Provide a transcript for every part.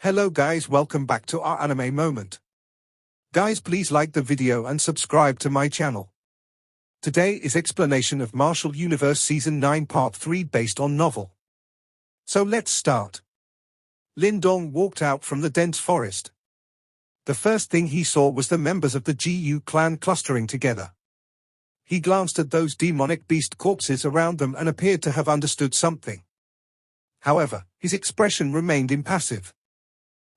Hello guys, welcome back to our anime moment. Guys, please like the video and subscribe to my channel. Today is explanation of Martial Universe Season 9 Part 3 based on novel. So let's start. Lindong walked out from the dense forest. The first thing he saw was the members of the GU clan clustering together. He glanced at those demonic beast corpses around them and appeared to have understood something. However, his expression remained impassive.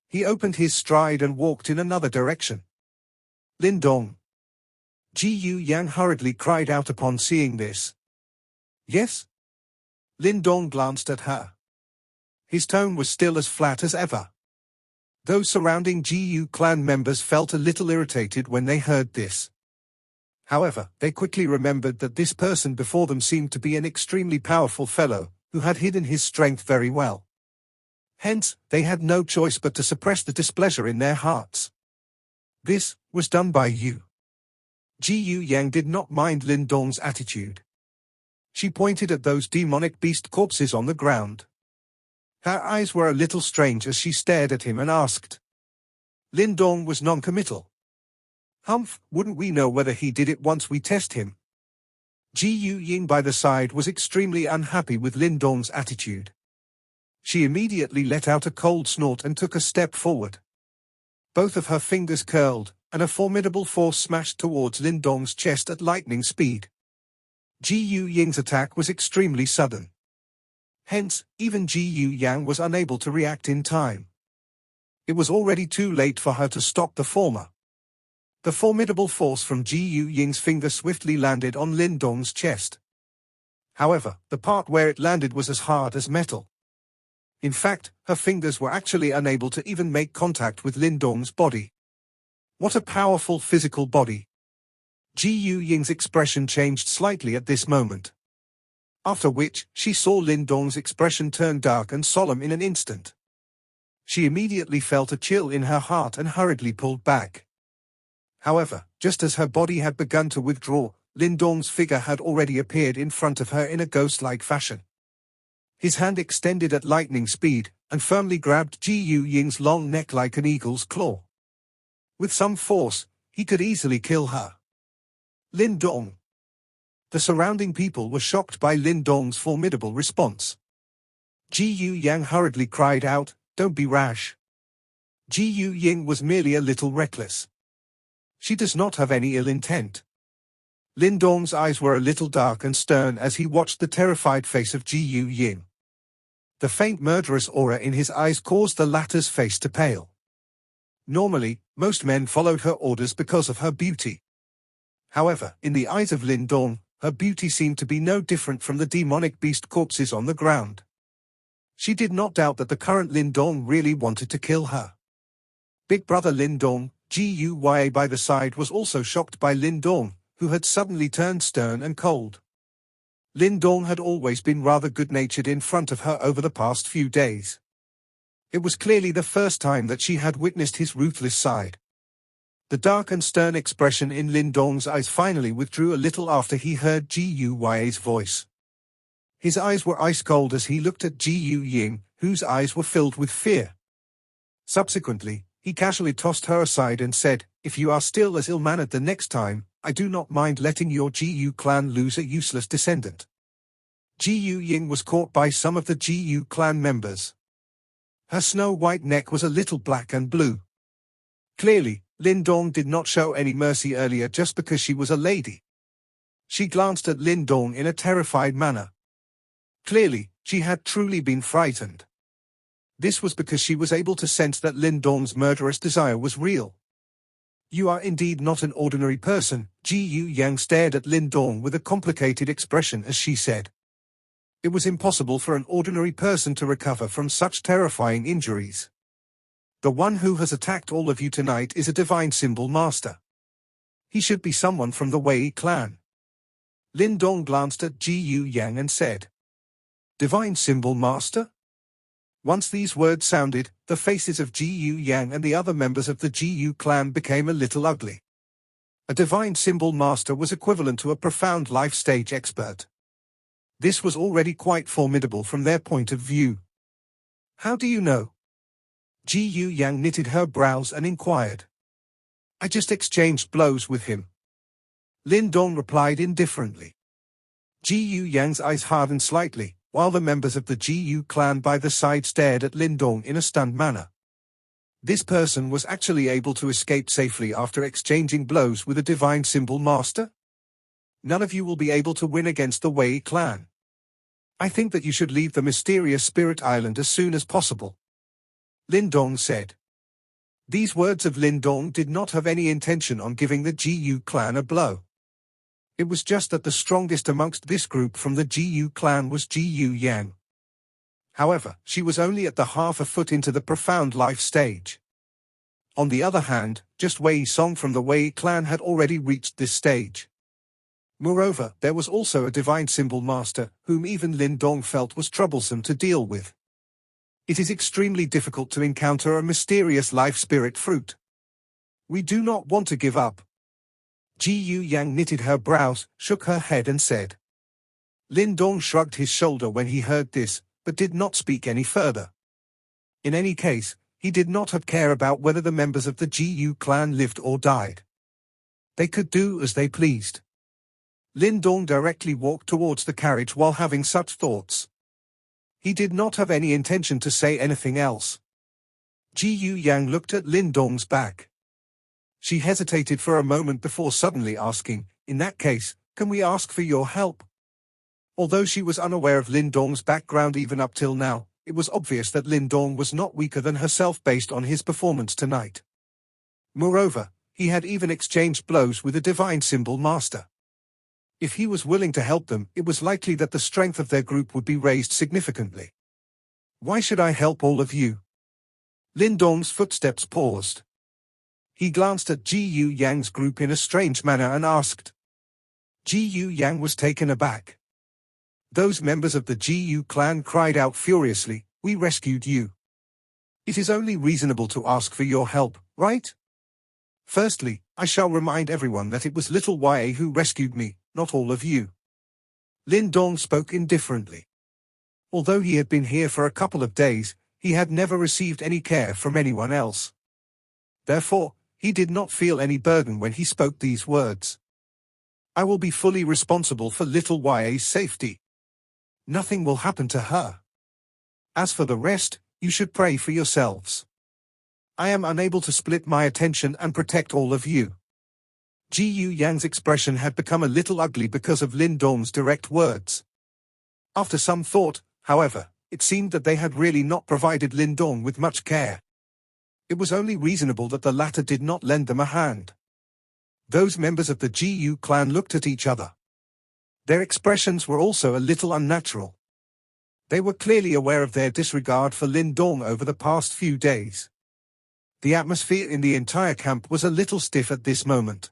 He opened his stride and walked in another direction. Lindong. Ji Yu Yang hurriedly cried out upon seeing this. Yes? Lindong glanced at her. His tone was still as flat as ever. Those surrounding GU clan members felt a little irritated when they heard this. However, they quickly remembered that this person before them seemed to be an extremely powerful fellow, who had hidden his strength very well. Hence, they had no choice but to suppress the displeasure in their hearts. This was done by you. Ji Yu Yang did not mind Lindong's attitude. She pointed at those demonic beast corpses on the ground. Her eyes were a little strange as she stared at him and asked. Lindong was non-committal. Humph, wouldn't we know whether he did it once we test him? Ji Yu Ying by the side was extremely unhappy with Lindong's attitude. She immediately let out a cold snort and took a step forward. Both of her fingers curled, and a formidable force smashed towards Lindong's chest at lightning speed. Ji Yu Ying's attack was extremely sudden. Hence, even Ji Yu Yang was unable to react in time. It was already too late for her to stop the former. The formidable force from Ji Yu Ying's finger swiftly landed on Lindong's chest. However, the part where it landed was as hard as metal. In fact, her fingers were actually unable to even make contact with Lindong's body. What a powerful physical body! Ji Yu Ying's expression changed slightly at this moment. After which, she saw Lindong's expression turn dark and solemn in an instant. She immediately felt a chill in her heart and hurriedly pulled back. However, just as her body had begun to withdraw, Lindong's figure had already appeared in front of her in a ghost-like fashion. His hand extended at lightning speed, and firmly grabbed Ji Yu Ying's long neck like an eagle's claw. With some force, he could easily kill her. Lindong. The surrounding people were shocked by Lindong's formidable response. Ji Yu Yang hurriedly cried out, "Don't be rash." Ji Yu Ying was merely a little reckless. She does not have any ill intent. Lindong's eyes were a little dark and stern as he watched the terrified face of Ji Yu Ying. The faint murderous aura in his eyes caused the latter's face to pale. Normally, most men followed her orders because of her beauty. However, in the eyes of Lindong, her beauty seemed to be no different from the demonic beast corpses on the ground. She did not doubt that the current Lindong really wanted to kill her. Big brother Lindong, Ji Yu Yang by the side, was also shocked by Lindong, who had suddenly turned stern and cold. Lindong had always been rather good-natured in front of her over the past few days. It was clearly the first time that she had witnessed his ruthless side. The dark and stern expression in Lindong's eyes finally withdrew a little after he heard Ji Yu Yang's voice. His eyes were ice-cold as he looked at Ji Yu Ying, whose eyes were filled with fear. Subsequently, he casually tossed her aside and said, "If you are still as ill-mannered the next time, I do not mind letting your GU clan lose a useless descendant." Ji Yu Ying was caught by some of the GU clan members. Her snow-white neck was a little black and blue. Clearly, Lindong did not show any mercy earlier just because she was a lady. She glanced at Lindong in a terrified manner. Clearly, she had truly been frightened. This was because she was able to sense that Lindong's murderous desire was real. "You are indeed not an ordinary person," Ji Yu Yang stared at Lindong with a complicated expression as she said. It was impossible for an ordinary person to recover from such terrifying injuries. "The one who has attacked all of you tonight is a divine symbol master. He should be someone from the Wei clan." Lindong glanced at Ji Yu Yang and said, "Divine symbol master?" Once these words sounded, the faces of Ji Yu Yang and the other members of the GU clan became a little ugly. A divine symbol master was equivalent to a profound life stage expert. This was already quite formidable from their point of view. "How do you know?" Ji Yu Yang knitted her brows and inquired. I just exchanged blows with him. Lindong replied indifferently. Ji Yu Yang's eyes hardened slightly, while the members of the Ji Yu clan by the side stared at Lindong in a stunned manner. This person was actually able to escape safely after exchanging blows with a divine symbol master? None of you will be able to win against the Wei clan. I think that you should leave the mysterious Spirit Island as soon as possible. Lindong said. These words of Lindong did not have any intention on giving the Ji Yu clan a blow. It was just that the strongest amongst this group from the Ji Yu clan was Ji Yu Yang. However, she was only at the half a foot into the profound life stage. On the other hand, just Wei Song from the Wei clan had already reached this stage. Moreover, there was also a divine symbol master, whom even Lindong felt was troublesome to deal with. It is extremely difficult to encounter a mysterious life spirit fruit. We do not want to give up. Ji Yu Yang knitted her brows, shook her head and said. Lindong shrugged his shoulder when he heard this, but did not speak any further. In any case, he did not have care about whether the members of the Ji Yu clan lived or died. They could do as they pleased. Lindong directly walked towards the carriage while having such thoughts. He did not have any intention to say anything else. Ji Yu Yang looked at Lindong's back. She hesitated for a moment before suddenly asking, in that case, can we ask for your help? Although she was unaware of Lindong's background even up till now, it was obvious that Lindong was not weaker than herself based on his performance tonight. Moreover, he had even exchanged blows with a divine symbol master. If he was willing to help them, it was likely that the strength of their group would be raised significantly. Why should I help all of you? Lindong's footsteps paused. He glanced at Ji Yu Yang's group in a strange manner and asked. Ji Yu Yang was taken aback. Those members of the Ji Yu clan cried out furiously, we rescued you. It is only reasonable to ask for your help, right? Firstly, I shall remind everyone that it was little Ya who rescued me, not all of you. Lindong spoke indifferently. Although he had been here for a couple of days, he had never received any care from anyone else. Therefore, he did not feel any burden when he spoke these words. I will be fully responsible for little Ya's safety. Nothing will happen to her. As for the rest, you should pray for yourselves. I am unable to split my attention and protect all of you. Ji Yu Yang's expression had become a little ugly because of Lindong's direct words. After some thought, however, it seemed that they had really not provided Lindong with much care. It was only reasonable that the latter did not lend them a hand. Those members of the Ji Yu clan looked at each other. Their expressions were also a little unnatural. They were clearly aware of their disregard for Lindong over the past few days. The atmosphere in the entire camp was a little stiff at this moment.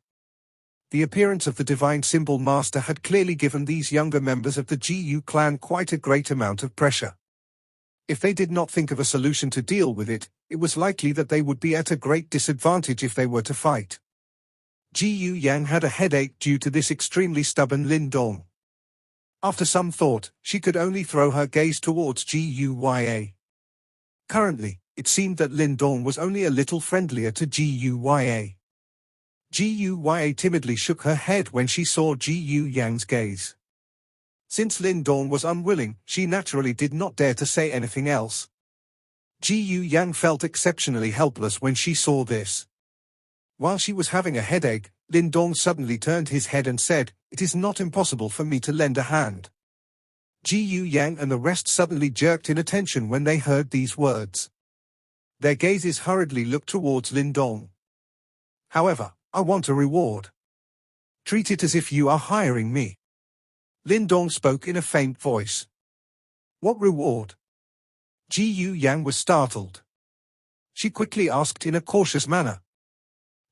The appearance of the divine symbol master had clearly given these younger members of the Ji Yu clan quite a great amount of pressure. If they did not think of a solution to deal with it, it was likely that they would be at a great disadvantage if they were to fight. Ji Yu Yang had a headache due to this extremely stubborn Lindong. After some thought, she could only throw her gaze towards Ji Yu Ya. Currently, it seemed that Lindong was only a little friendlier to Ji Yu Ya. Ji Yu Ya timidly shook her head when she saw Ji Yu Yang's gaze. Since Lindong was unwilling, she naturally did not dare to say anything else. Ji Yu Yang felt exceptionally helpless when she saw this. While she was having a headache, Lindong suddenly turned his head and said, "It is not impossible for me to lend a hand." Ji Yu Yang and the rest suddenly jerked in attention when they heard these words. Their gazes hurriedly looked towards Lindong. However, I want a reward. Treat it as if you are hiring me. Lindong spoke in a faint voice. What reward? Ji Yu Yang was startled. She quickly asked in a cautious manner.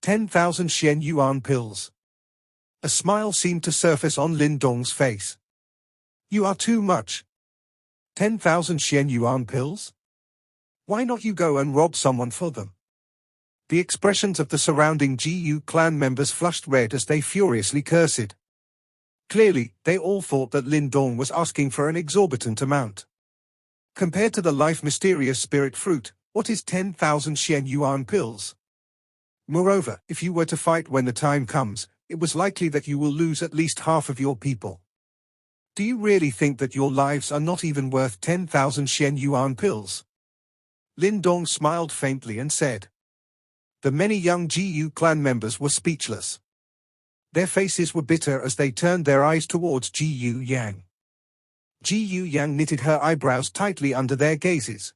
10,000 Xian Yuan pills. A smile seemed to surface on Lindong's face. You are too much. 10,000 Xian Yuan pills? Why not you go and rob someone for them? The expressions of the surrounding Ji Yu clan members flushed red as they furiously cursed. Clearly, they all thought that Lindong was asking for an exorbitant amount. Compared to the life mysterious spirit fruit, What is 10,000 Xian Yuan pills? Moreover, if you were to fight when the time comes, it was likely that you will lose at least half of your people. Do you really think that your lives are not even worth 10,000 Xian Yuan pills? Lindong smiled faintly and said. The many young Jiyu clan members were speechless. Their faces were bitter as they turned their eyes towards Jiyu Yang. Jiyu Yang knitted her eyebrows tightly under their gazes.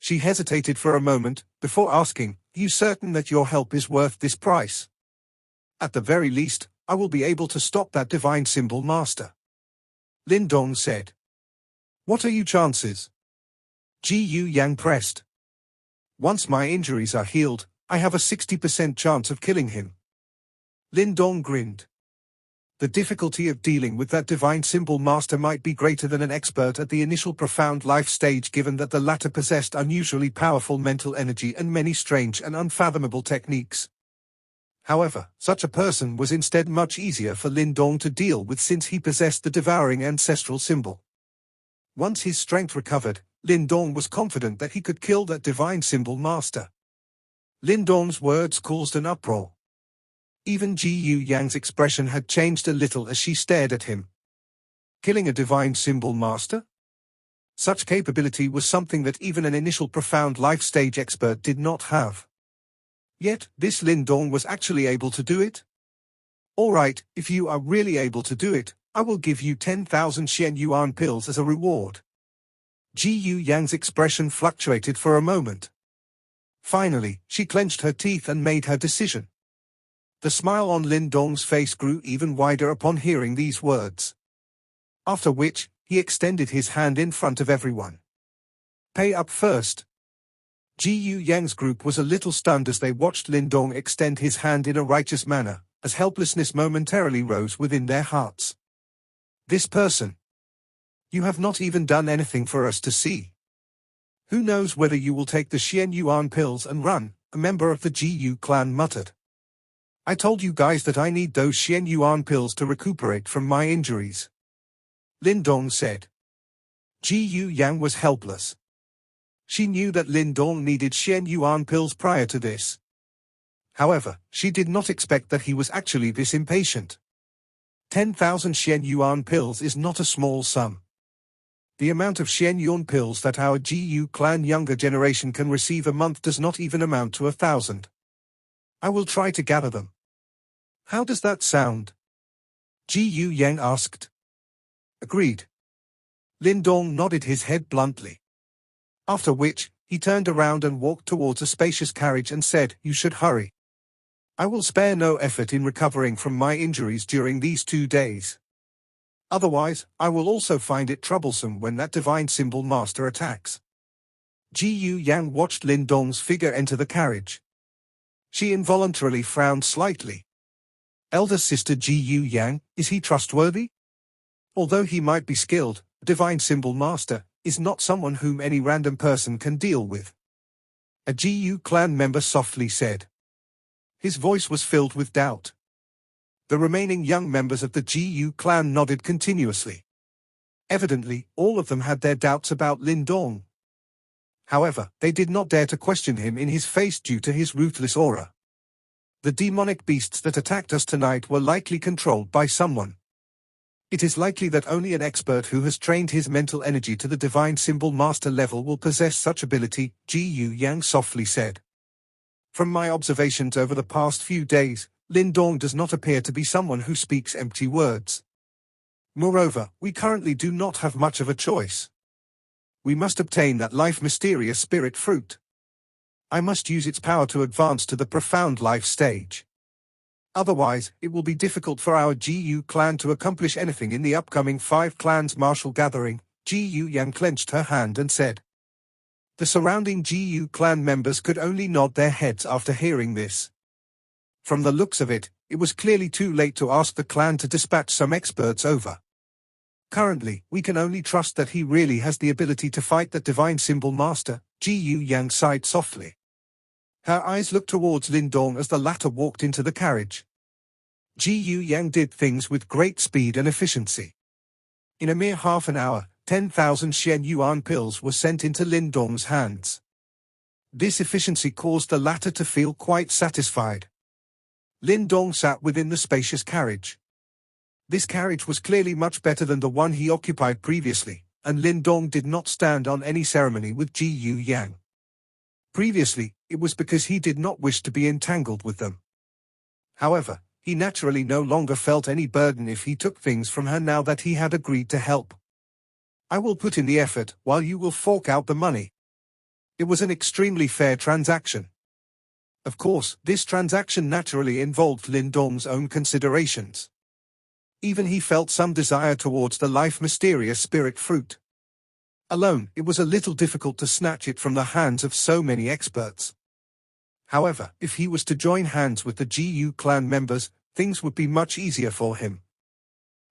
She hesitated for a moment, before asking, "Are you certain that your help is worth this price?" "At the very least, I will be able to stop that divine symbol master," Lindong said. "What are your chances?" Jiyu Yang pressed. "Once my injuries are healed, I have a 60% chance of killing him." Lindong grinned. The difficulty of dealing with that divine symbol master might be greater than an expert at the initial profound life stage, given that the latter possessed unusually powerful mental energy and many strange and unfathomable techniques. However, such a person was instead much easier for Lindong to deal with since he possessed the devouring ancestral symbol. Once his strength recovered, Lindong was confident that he could kill that divine symbol master. Lindong's words caused an uproar. Even Jiyu Yang's expression had changed a little as she stared at him. Killing a divine symbol master? Such capability was something that even an initial profound life stage expert did not have. Yet, this Lindong was actually able to do it? All right, if you are really able to do it, I will give you 10,000 Xian Yuan pills as a reward. Jiyu Yang's expression fluctuated for a moment. Finally, she clenched her teeth and made her decision. The smile on Lindong's face grew even wider upon hearing these words. After which, he extended his hand in front of everyone. "Pay up first." Jiyu Yang's group was a little stunned as they watched Lindong extend his hand in a righteous manner, as helplessness momentarily rose within their hearts. "This person. You have not even done anything for us to see. Who knows whether you will take the Xian Yuan pills and run," a member of the Jiyu clan muttered. "I told you guys that I need those Xian Yuan pills to recuperate from my injuries," Lindong said. Jiyu Yang was helpless. She knew that Lindong needed Xian Yuan pills prior to this. However, she did not expect that he was actually this impatient. 10,000 Xian Yuan pills is not a small sum. The amount of Xian Yuan pills that our Jiyu clan younger generation can receive a month does not even amount to 1,000. I will try to gather them. How does that sound? Jiyu Yang asked. Agreed. Lindong nodded his head bluntly. After which, he turned around and walked towards a spacious carriage and said, "You should hurry. I will spare no effort in recovering from my injuries during these 2 days. Otherwise, I will also find it troublesome when that divine symbol master attacks." Jiyu Yang watched Lindong's figure enter the carriage. She involuntarily frowned slightly. Elder sister Jiyu Yang, is he trustworthy? Although he might be skilled, a divine symbol master is not someone whom any random person can deal with. A Jiyu clan member softly said. His voice was filled with doubt. The remaining young members of the Jiyu clan nodded continuously. Evidently, all of them had their doubts about Lindong. However, they did not dare to question him in his face due to his ruthless aura. The demonic beasts that attacked us tonight were likely controlled by someone. It is likely that only an expert who has trained his mental energy to the divine symbol master level will possess such ability, Jiyu Yang softly said. From my observations over the past few days, Lindong does not appear to be someone who speaks empty words. Moreover, we currently do not have much of a choice. We must obtain that life mysterious spirit fruit. I must use its power to advance to the profound life stage. Otherwise, it will be difficult for our Jiyu clan to accomplish anything in the upcoming 5 clans martial gathering. Jiyu Yang clenched her hand and said. The surrounding Jiyu clan members could only nod their heads after hearing this. From the looks of it, it was clearly too late to ask the clan to dispatch some experts over. Currently, we can only trust that he really has the ability to fight that divine symbol master. Jiyu Yang sighed softly. Her eyes looked towards Lindong as the latter walked into the carriage. Jiyu Yang did things with great speed and efficiency. In a mere half an hour, 10,000 Xian Yuan pills were sent into Lindong's hands. This efficiency caused the latter to feel quite satisfied. Lindong sat within the spacious carriage. This carriage was clearly much better than the one he occupied previously, and Lindong did not stand on any ceremony with Ji Yu Yang. Previously, it was because he did not wish to be entangled with them. However, he naturally no longer felt any burden if he took things from her now that he had agreed to help. I will put in the effort, while you will fork out the money. It was an extremely fair transaction. Of course, this transaction naturally involved Lindong's own considerations. Even he felt some desire towards the life-mysterious spirit fruit. Alone, it was a little difficult to snatch it from the hands of so many experts. However, if he was to join hands with the GU clan members, things would be much easier for him.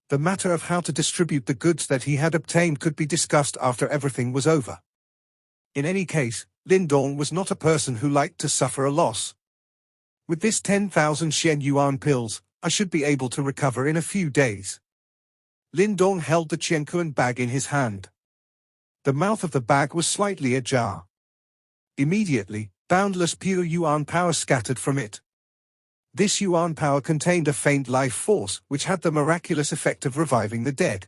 The matter of how to distribute the goods that he had obtained could be discussed after everything was over. In any case, Lindong was not a person who liked to suffer a loss. With this 10,000 Shen Yuan pills, I should be able to recover in a few days. Lindong held the Qianquan bag in his hand. The mouth of the bag was slightly ajar. Immediately, boundless pure Yuan power scattered from it. This Yuan power contained a faint life force, which had the miraculous effect of reviving the dead.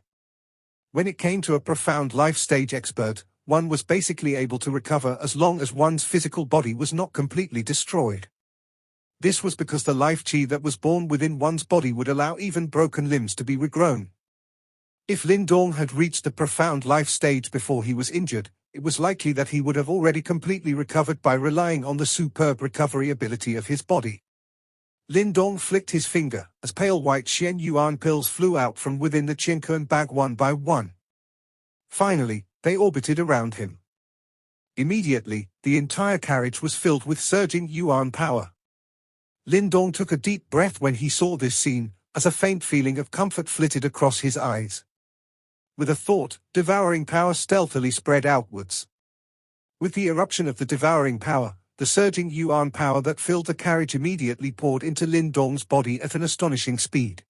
When it came to a profound life stage expert, one was basically able to recover as long as one's physical body was not completely destroyed. This was because the life chi that was born within one's body would allow even broken limbs to be regrown. If Lindong had reached the profound life stage before he was injured, it was likely that he would have already completely recovered by relying on the superb recovery ability of his body. Lindong flicked his finger, as pale white Shen Yuan pills flew out from within the Qianquan bag one by one. Finally, they orbited around him. Immediately, the entire carriage was filled with surging Yuan power. Lindong took a deep breath when he saw this scene, as a faint feeling of comfort flitted across his eyes. With a thought, devouring power stealthily spread outwards. With the eruption of the devouring power, the surging Yuan power that filled the carriage immediately poured into Lindong's body at an astonishing speed.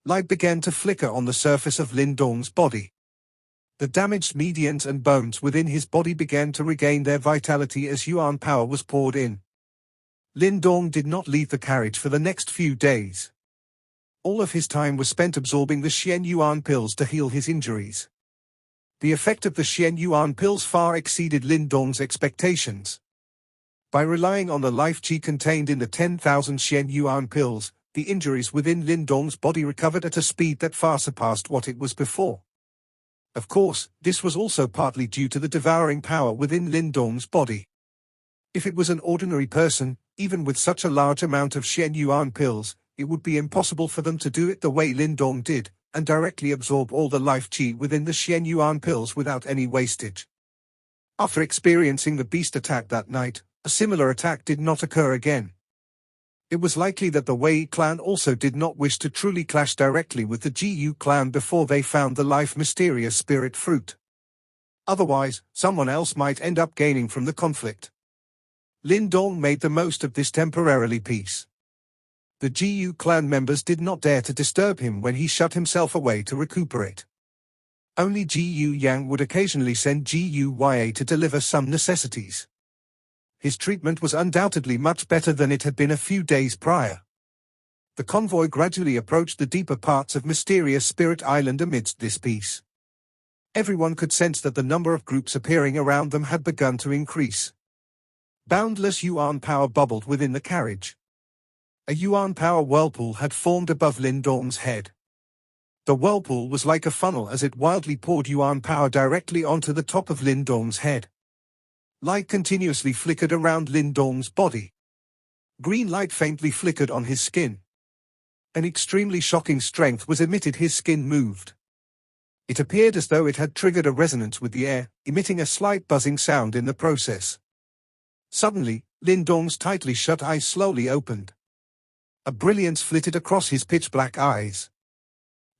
Light began to flicker on the surface of Lindong's body. The damaged medians and bones within his body began to regain their vitality as Yuan power was poured in. Lindong did not leave the carriage for the next few days. All of his time was spent absorbing the Shen Yuan pills to heal his injuries. The effect of the Shen Yuan pills far exceeded Lindong's expectations. By relying on the life chi contained in the 10,000 Shen Yuan pills, the injuries within Lindong's body recovered at a speed that far surpassed what it was before. Of course, this was also partly due to the devouring power within Lindong's body. If it was an ordinary person, even with such a large amount of Shen Yuan pills, it would be impossible for them to do it the way Lindong did, and directly absorb all the life chi within the Shen Yuan pills without any wastage. After experiencing the beast attack that night, a similar attack did not occur again. It was likely that the Wei clan also did not wish to truly clash directly with the Jiyu clan before they found the life-mysterious spirit fruit. Otherwise, someone else might end up gaining from the conflict. Lindong made the most of this temporarily peace. The Jiyu clan members did not dare to disturb him when he shut himself away to recuperate. Only Jiyu Yang would occasionally send Jiyu Ya to deliver some necessities. His treatment was undoubtedly much better than it had been a few days prior. The convoy gradually approached the deeper parts of Mysterious Spirit Island amidst this peace. Everyone could sense that the number of groups appearing around them had begun to increase. Boundless Yuan power bubbled within the carriage. A Yuan power whirlpool had formed above Lindong's head. The whirlpool was like a funnel as it wildly poured Yuan power directly onto the top of Lindong's head. Light continuously flickered around Lindong's body. Green light faintly flickered on his skin. An extremely shocking strength was emitted. His skin moved. It appeared as though it had triggered a resonance with the air, emitting a slight buzzing sound in the process. Suddenly, Lindong's tightly shut eyes slowly opened. A brilliance flitted across his pitch-black eyes.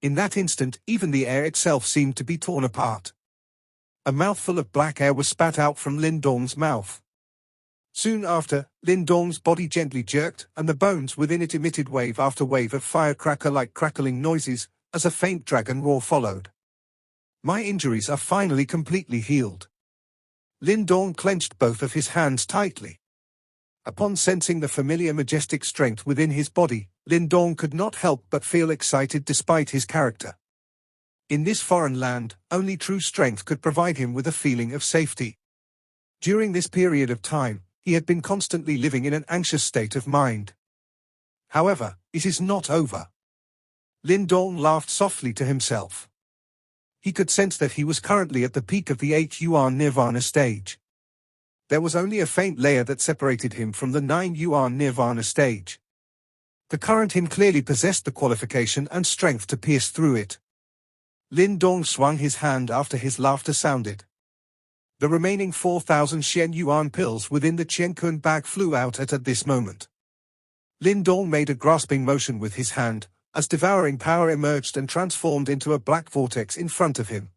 In that instant, even the air itself seemed to be torn apart. A mouthful of black air was spat out from Lindong's mouth. Soon after, Lindong's body gently jerked, and the bones within it emitted wave after wave of firecracker-like crackling noises, as a faint dragon roar followed. My injuries are finally completely healed. Lindong clenched both of his hands tightly. Upon sensing the familiar majestic strength within his body, Lindong could not help but feel excited despite his character. In this foreign land, only true strength could provide him with a feeling of safety. During this period of time, he had been constantly living in an anxious state of mind. However, it is not over. Lindong laughed softly to himself. He could sense that he was currently at the peak of the 8-yuan nirvana stage. There was only a faint layer that separated him from the 9-yuan nirvana stage. The current him clearly possessed the qualification and strength to pierce through it. Lindong swung his hand after his laughter sounded. The remaining 4,000 Shen Yuan pills within the Qiankun bag flew out at this moment. Lindong made a grasping motion with his hand, as devouring power emerged and transformed into a black vortex in front of him.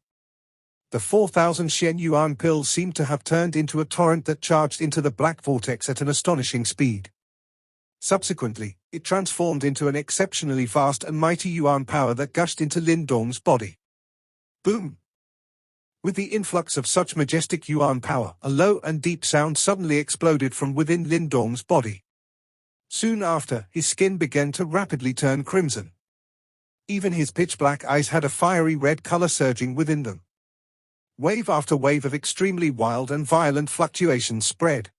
The 4,000 Shen Yuan pills seemed to have turned into a torrent that charged into the black vortex at an astonishing speed. Subsequently, it transformed into an exceptionally vast and mighty Yuan power that gushed into Lindong's body. Boom! With the influx of such majestic Yuan power, a low and deep sound suddenly exploded from within Lindong's body. Soon after, his skin began to rapidly turn crimson. Even his pitch-black eyes had a fiery red color surging within them. Wave after wave of extremely wild and violent fluctuations spread.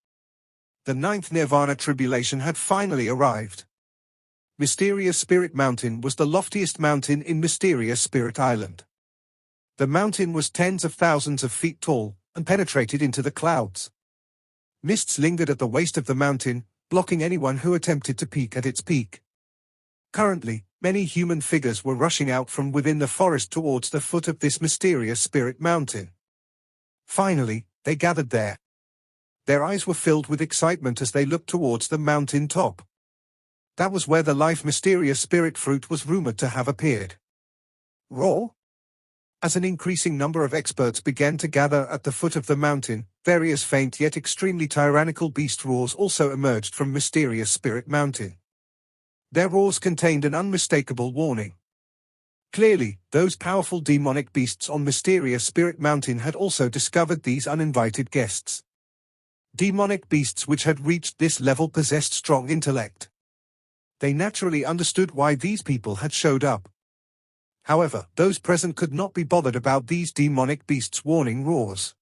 The 9th Nirvana tribulation had finally arrived. Mysterious Spirit Mountain was the loftiest mountain in Mysterious Spirit Island. The mountain was tens of thousands of feet tall, and penetrated into the clouds. Mists lingered at the waist of the mountain, blocking anyone who attempted to peek at its peak. Currently, many human figures were rushing out from within the forest towards the foot of this mysterious spirit mountain. Finally, they gathered there. Their eyes were filled with excitement as they looked towards the mountain top. That was where the life mysterious spirit fruit was rumored to have appeared. Raw? As an increasing number of experts began to gather at the foot of the mountain, various faint yet extremely tyrannical beast roars also emerged from Mysterious Spirit Mountain. Their roars contained an unmistakable warning. Clearly, those powerful demonic beasts on Mysterious Spirit Mountain had also discovered these uninvited guests. Demonic beasts which had reached this level possessed strong intellect. They naturally understood why these people had showed up. However, those present could not be bothered about these demonic beasts' warning roars.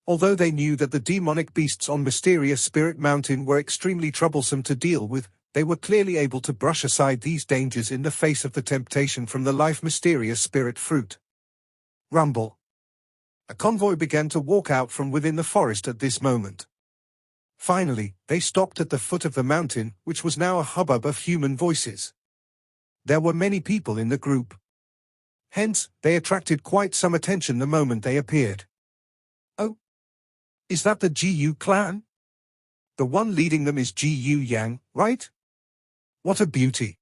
Although they knew that the demonic beasts on Mysterious Spirit Mountain were extremely troublesome to deal with, they were clearly able to brush aside these dangers in the face of the temptation from the life mysterious spirit fruit. Rumble. A convoy began to walk out from within the forest at this moment. Finally, they stopped at the foot of the mountain, which was now a hubbub of human voices. There were many people in the group. Hence, they attracted quite some attention the moment they appeared. Oh? Is that the GU clan? The one leading them is GU Yang, right? What a beauty.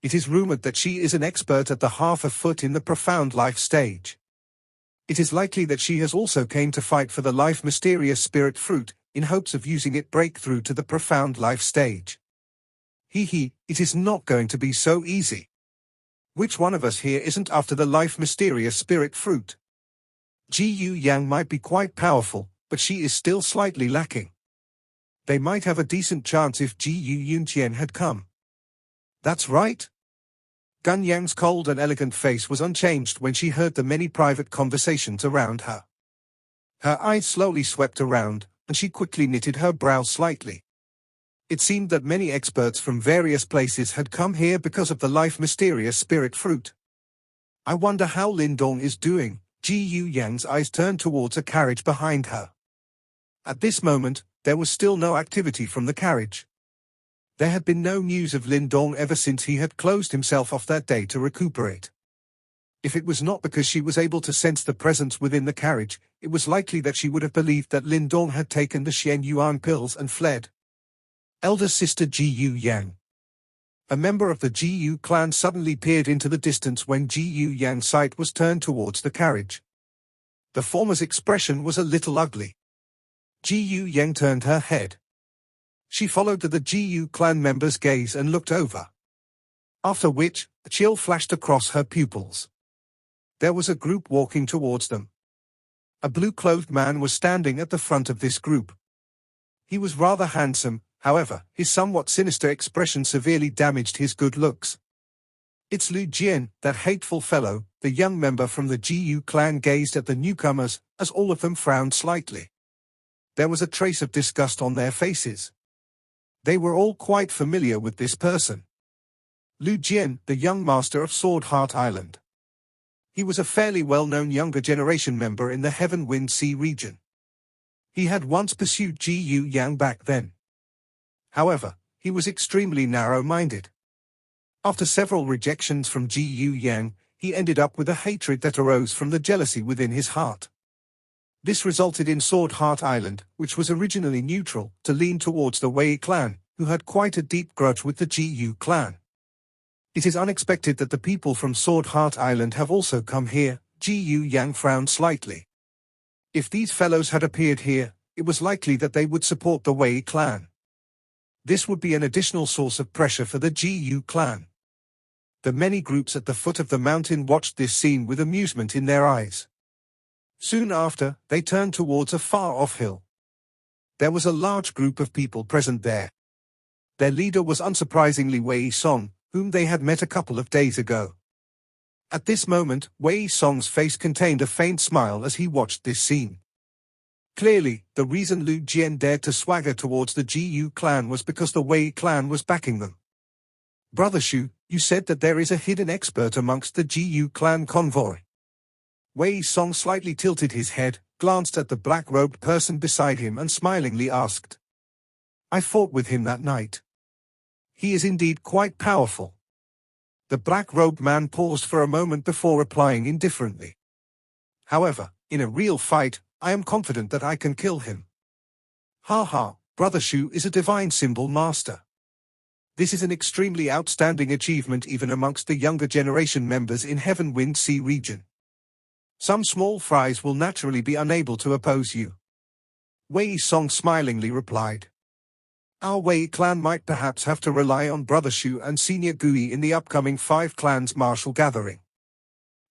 It is rumored that she is an expert at the half a foot in the profound life stage. It is likely that she has also came to fight for the life mysterious spirit fruit, in hopes of using it breakthrough to the profound life stage. It is not going to be so easy. Which one of us here isn't after the life mysterious spirit fruit? GU Yang might be quite powerful, but she is still slightly lacking. They might have a decent chance if GU Yunqian had come. That's right. Gun Yang's cold and elegant face was unchanged when she heard the many private conversations around her. Her eyes slowly swept around, and she quickly knitted her brows slightly. It seemed that many experts from various places had come here because of the life mysterious spirit fruit. I wonder how Lindong is doing. GU Yang's eyes turned towards a carriage behind her. At this moment, there was still no activity from the carriage. There had been no news of Lindong ever since he had closed himself off that day to recuperate. If it was not because she was able to sense the presence within the carriage, it was likely that she would have believed that Lindong had taken the Shen Yuan pills and fled. Elder sister GU Yang. A member of the GU clan suddenly peered into the distance when GU Yang's sight was turned towards the carriage. The former's expression was a little ugly. GU Yang turned her head. She followed the GU clan member's gaze and looked over. After which, a chill flashed across her pupils. There was a group walking towards them. A blue-clothed man was standing at the front of this group. He was rather handsome, however, his somewhat sinister expression severely damaged his good looks. "It's Lu Jian, that hateful fellow," the young member from the GU clan gazed at the newcomers, as all of them frowned slightly. There was a trace of disgust on their faces. They were all quite familiar with this person. Lu Jian, the young master of Sword Heart Island. He was a fairly well-known younger generation member in the Heaven Wind Sea region. He had once pursued Ji Yu Yang back then. However, he was extremely narrow-minded. After several rejections from Ji Yu Yang, he ended up with a hatred that arose from the jealousy within his heart. This resulted in Sword Heart Island, which was originally neutral, to lean towards the Wei clan, who had quite a deep grudge with the Ji Yu clan. "It is unexpected that the people from Sword Heart Island have also come here," Ji Yu Yang frowned slightly. If these fellows had appeared here, it was likely that they would support the Wei clan. This would be an additional source of pressure for the Ji Yu clan. The many groups at the foot of the mountain watched this scene with amusement in their eyes. Soon after, they turned towards a far-off hill. There was a large group of people present there. Their leader was unsurprisingly Wei Song, whom they had met a couple of days ago. At this moment, Wei Song's face contained a faint smile as he watched this scene. Clearly, the reason Lu Jian dared to swagger towards the Ji Yu clan was because the Wei clan was backing them. "Brother Shu, you said that there is a hidden expert amongst the Ji Yu clan convoy." Wei Song slightly tilted his head, glanced at the black-robed person beside him and smilingly asked. "I fought with him that night. He is indeed quite powerful." The black-robed man paused for a moment before replying indifferently. "However, in a real fight, I am confident that I can kill him." "Ha ha, Brother Shu is a divine symbol master. This is an extremely outstanding achievement even amongst the younger generation members in Heaven Wind Sea region. Some small fries will naturally be unable to oppose you." Wei Song smilingly replied. "Our Wei clan might perhaps have to rely on Brother Shu and Senior Gui in the upcoming 5 clans martial gathering."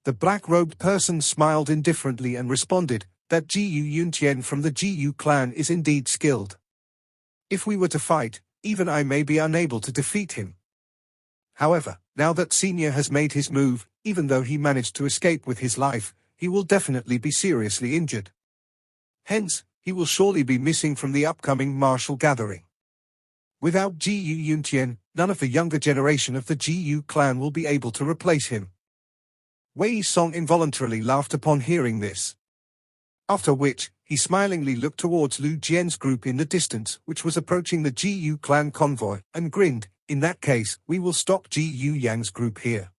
The black-robed person smiled indifferently and responded that Ji Yu Yuntian from the Ji Yu clan is indeed skilled. "If we were to fight, even I may be unable to defeat him. However, now that Senior has made his move, even though he managed to escape with his life, he will definitely be seriously injured. Hence, he will surely be missing from the upcoming martial gathering. Without Ji Yu Yuntian, none of the younger generation of the Ji Yu clan will be able to replace him." Wei Song involuntarily laughed upon hearing this. After which, he smilingly looked towards Lu Jian's group in the distance, which was approaching the Ji Yu clan convoy, and grinned. "In that case, we will stop Ji Yu Yang's group here.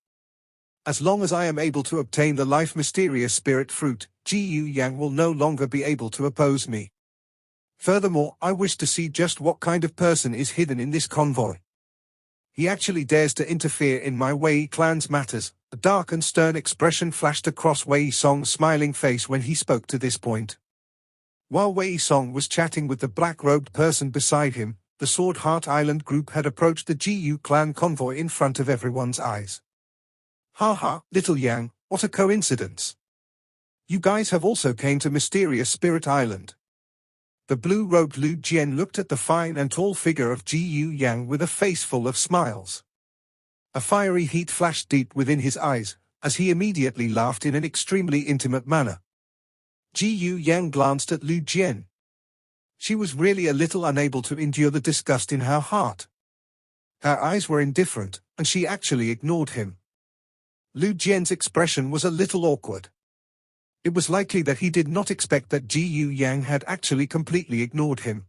As long as I am able to obtain the life mysterious spirit fruit, Ji Yu Yang will no longer be able to oppose me. Furthermore, I wish to see just what kind of person is hidden in this convoy. He actually dares to interfere in my Wei clan's matters." A dark and stern expression flashed across Wei Song's smiling face when he spoke to this point. While Wei Song was chatting with the black-robed person beside him, the Sword Heart Island group had approached the Ji Yu clan convoy in front of everyone's eyes. "Ha ha, little Yang, what a coincidence. You guys have also came to Mysterious Spirit Island." The blue-robed Lu Jian looked at the fine and tall figure of Ji Yu Yang with a face full of smiles. A fiery heat flashed deep within his eyes, as he immediately laughed in an extremely intimate manner. Ji Yu Yang glanced at Lu Jian. She was really a little unable to endure the disgust in her heart. Her eyes were indifferent, and she actually ignored him. Lu Jian's expression was a little awkward. It was likely that he did not expect that Ji Yu Yang had actually completely ignored him.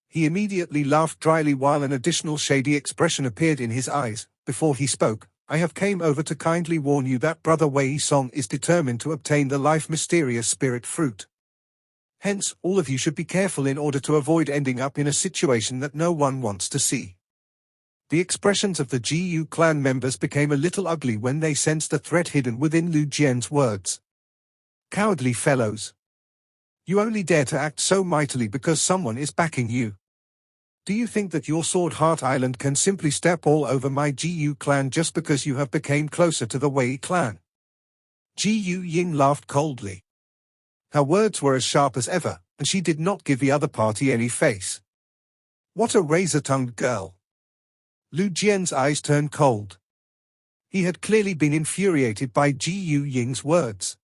He immediately laughed dryly while an additional shady expression appeared in his eyes. Before he spoke, "I have came over to kindly warn you that Brother Wei Song is determined to obtain the life mysterious spirit fruit. Hence, all of you should be careful in order to avoid ending up in a situation that no one wants to see." The expressions of the Ji Yu clan members became a little ugly when they sensed the threat hidden within Lu Jian's words. "Cowardly fellows. You only dare to act so mightily because someone is backing you. Do you think that your Sword Heart Island can simply step all over my Ji Yu clan just because you have become closer to the Wei clan?" Ji Yu Ying laughed coldly. Her words were as sharp as ever, and she did not give the other party any face. What a razor-tongued girl. Lu Jian's eyes turned cold. He had clearly been infuriated by Ji Yu Ying's words.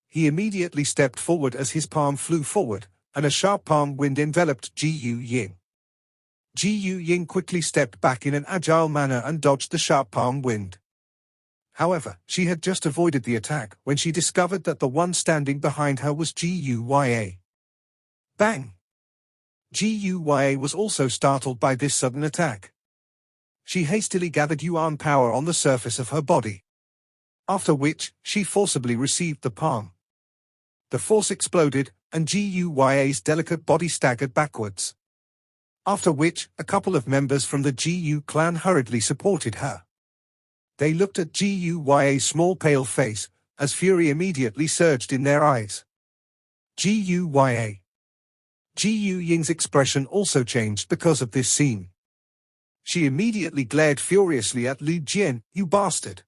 He immediately stepped forward as his palm flew forward, and a sharp palm wind enveloped Ji Yu Ying. Ji Yu Ying quickly stepped back in an agile manner and dodged the sharp palm wind. However, she had just avoided the attack when she discovered that the one standing behind her was Ji Yuya. Bang! Ji Yuya was also startled by this sudden attack. She hastily gathered yuan power on the surface of her body. After which, she forcibly received the palm. The force exploded, and Ji Yuya's delicate body staggered backwards. After which, a couple of members from the Ji Yu clan hurriedly supported her. They looked at Ji Yuya's small pale face, as fury immediately surged in their eyes. Ji Yuya. Ji Yu Ying's expression also changed because of this scene. She immediately glared furiously at Lu Jian. You bastard!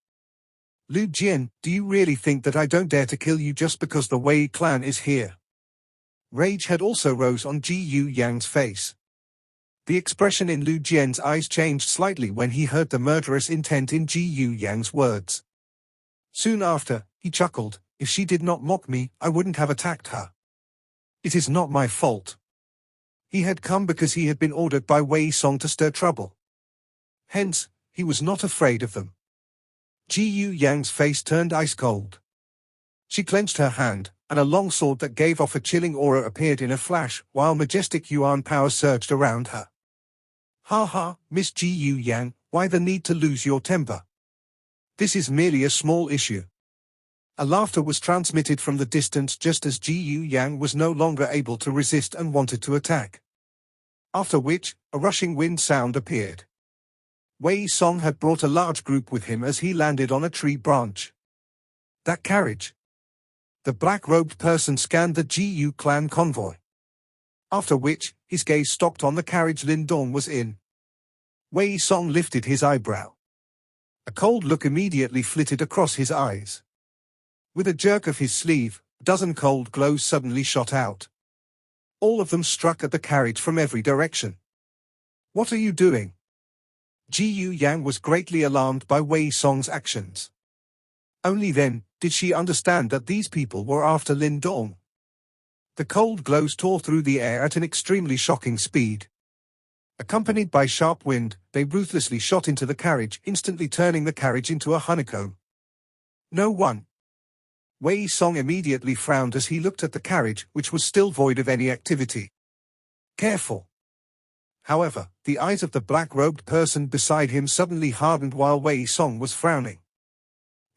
Lu Jian, do you really think that I don't dare to kill you just because the Wei clan is here? Rage had also rose on Ji Yu Yang's face. The expression in Lu Jian's eyes changed slightly when he heard the murderous intent in Ji Yu Yang's words. Soon after, he chuckled, if she did not mock me, I wouldn't have attacked her. It is not my fault. He had come because he had been ordered by Wei Song to stir trouble. Hence, he was not afraid of them. Ji Yu Yang's face turned ice cold. She clenched her hand, and a long sword that gave off a chilling aura appeared in a flash, while majestic yuan power surged around her. Ha ha, Miss Ji Yu Yang, why the need to lose your temper? This is merely a small issue. A laughter was transmitted from the distance just as Ji Yu Yang was no longer able to resist and wanted to attack. After which, a rushing wind sound appeared. Wei Song had brought a large group with him as he landed on a tree branch. That carriage. The black-robed person scanned the Ji Yu clan convoy. After which, his gaze stopped on the carriage Lindong was in. Wei Song lifted his eyebrow. A cold look immediately flitted across his eyes. With a jerk of his sleeve, a dozen cold glows suddenly shot out. All of them struck at the carriage from every direction. What are you doing? Ji Yu Yang was greatly alarmed by Wei Song's actions. Only then did she understand that these people were after Lindong. The cold glows tore through the air at an extremely shocking speed. Accompanied by sharp wind, they ruthlessly shot into the carriage, instantly turning the carriage into a honeycomb. No one. Wei Song immediately frowned as he looked at the carriage, which was still void of any activity. Careful. However, the eyes of the black-robed person beside him suddenly hardened while Wei Song was frowning.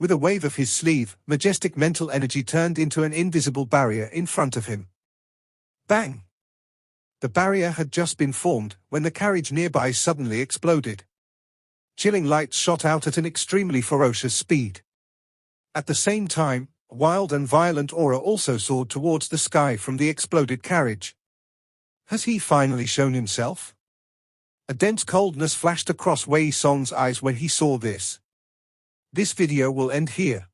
With a wave of his sleeve, majestic mental energy turned into an invisible barrier in front of him. Bang! The barrier had just been formed when the carriage nearby suddenly exploded. Chilling lights shot out at an extremely ferocious speed. At the same time, a wild and violent aura also soared towards the sky from the exploded carriage. Has he finally shown himself? A dense coldness flashed across Wei Song's eyes when he saw this. This video will end here.